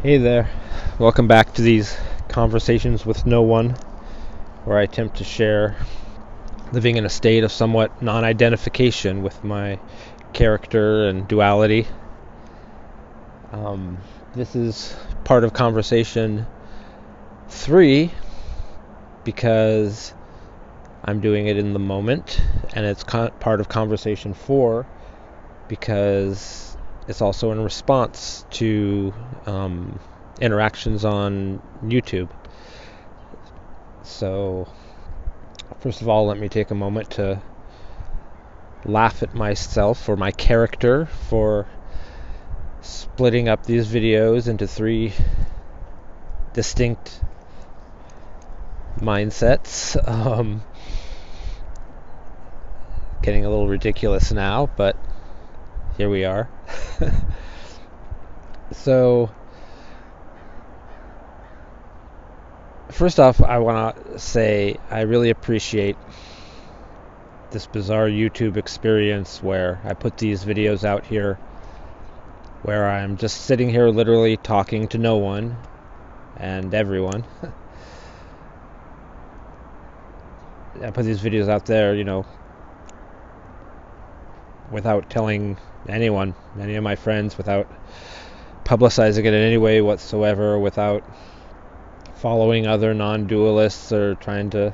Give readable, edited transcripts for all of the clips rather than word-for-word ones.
Hey there, welcome back to these conversations with no one, where I attempt to share living in a state of somewhat non-identification with my character and duality. This is part of conversation 3 because I'm doing it in the moment, and it's part of conversation 4 because it's also in response to interactions on YouTube. So, first of all, let me take a moment to laugh at myself or my character for splitting up these videos into 3 distinct mindsets. Getting a little ridiculous now, but here we are. So, first off, I want to say I really appreciate this bizarre YouTube experience where I put these videos out here where I'm just sitting here literally talking to no one and everyone. I put these videos out there, without telling anyone, any of my friends, without publicizing it in any way whatsoever, without following other non-dualists or trying to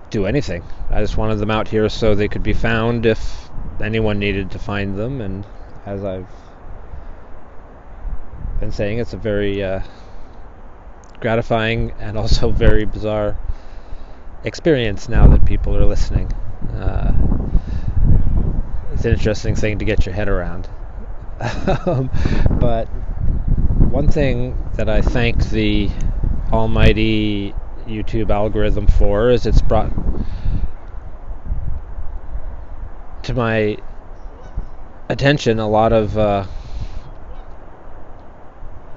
do anything. I just wanted them out here so they could be found if anyone needed to find them. And as I've been saying, it's a very gratifying and also very bizarre experience now that people are listening. It's an interesting thing to get your head around. But one thing that I thank the almighty YouTube algorithm for is it's brought to my attention a lot of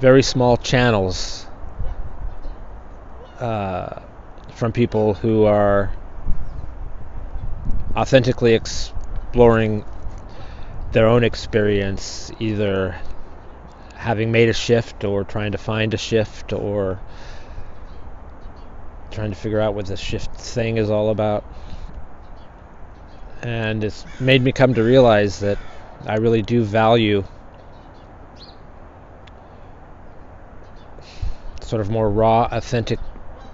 very small channels from people who are authentically exploring their own experience, either having made a shift or trying to find a shift or trying to figure out what this shift thing is all about. And it's made me come to realize that I really do value sort of more raw, authentic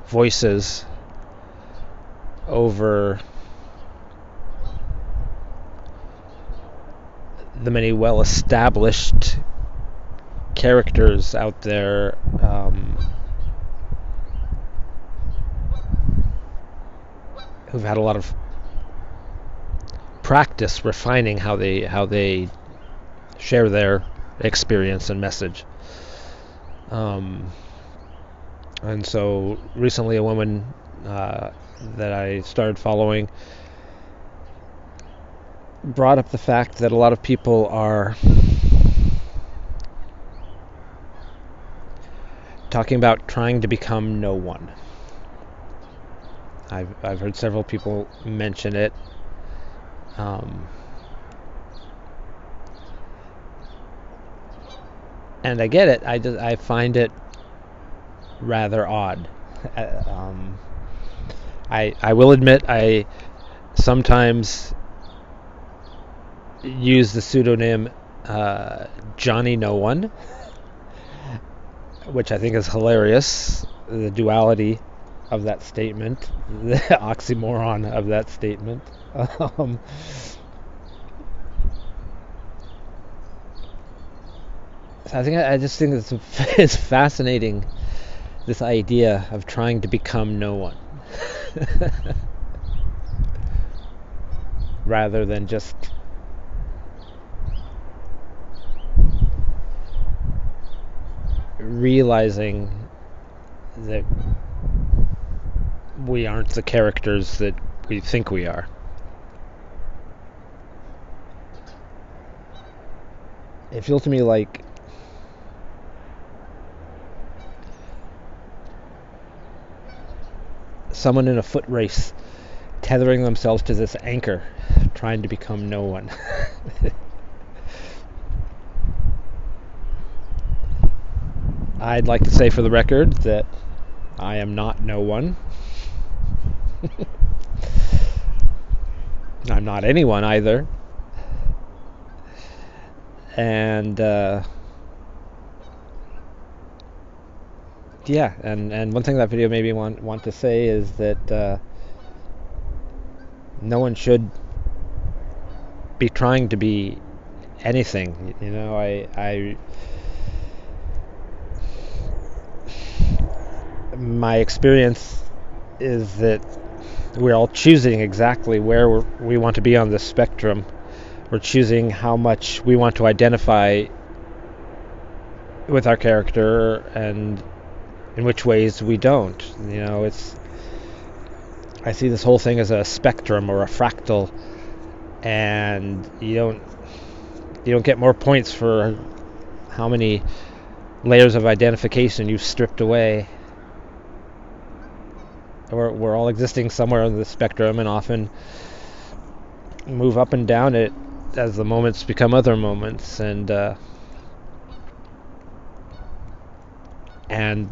voices over the many well-established characters out there who've had a lot of practice refining how they share their experience and message. And so recently a woman that I started following brought up the fact that a lot of people are talking about trying to become no one. I've heard several people mention it. And I get it. I find it rather odd. I will admit I sometimes use the pseudonym Johnny No One, which I think is hilarious. The duality of that statement, the oxymoron of that statement. I just think it's fascinating, this idea of trying to become no one rather than just realizing that we aren't the characters that we think we are. It feels to me like someone in a foot race tethering themselves to this anchor, trying to become no one. I'd like to say for the record that I am not no one. I'm not anyone either. And yeah, and one thing that video made me want to say is that no one should be trying to be anything. You know, I my experience is that we're all choosing exactly where we want to be on the spectrum. We're choosing how much we want to identify with our character and in which ways we don't. You know, I see this whole thing as a spectrum or a fractal, and you don't get more points for how many layers of identification you've stripped away. We're all existing somewhere on the spectrum, and often move up and down it as the moments become other moments, and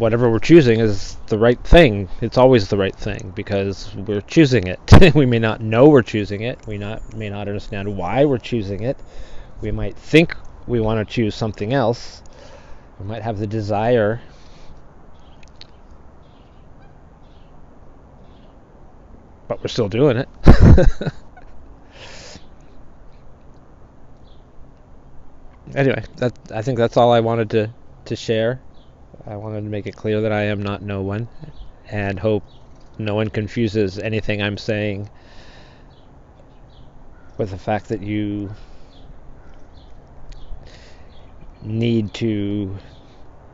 whatever we're choosing is the right thing. It's always the right thing because we're choosing it. We may not know we're choosing it. We may not understand why we're choosing it. We might think we want to choose something else. We might have the desire, but we're still doing it. Anyway, I think that's all I wanted to share. I wanted to make it clear that I am not no one, and hope no one confuses anything I'm saying with the fact that you need to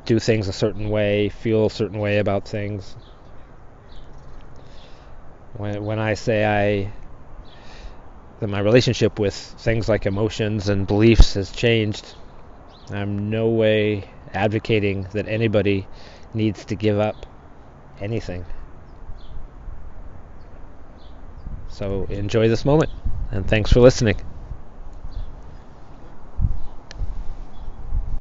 do things a certain way, feel a certain way about things. When I say that my relationship with things like emotions and beliefs has changed, I'm no way advocating that anybody needs to give up anything. So enjoy this moment, and thanks for listening.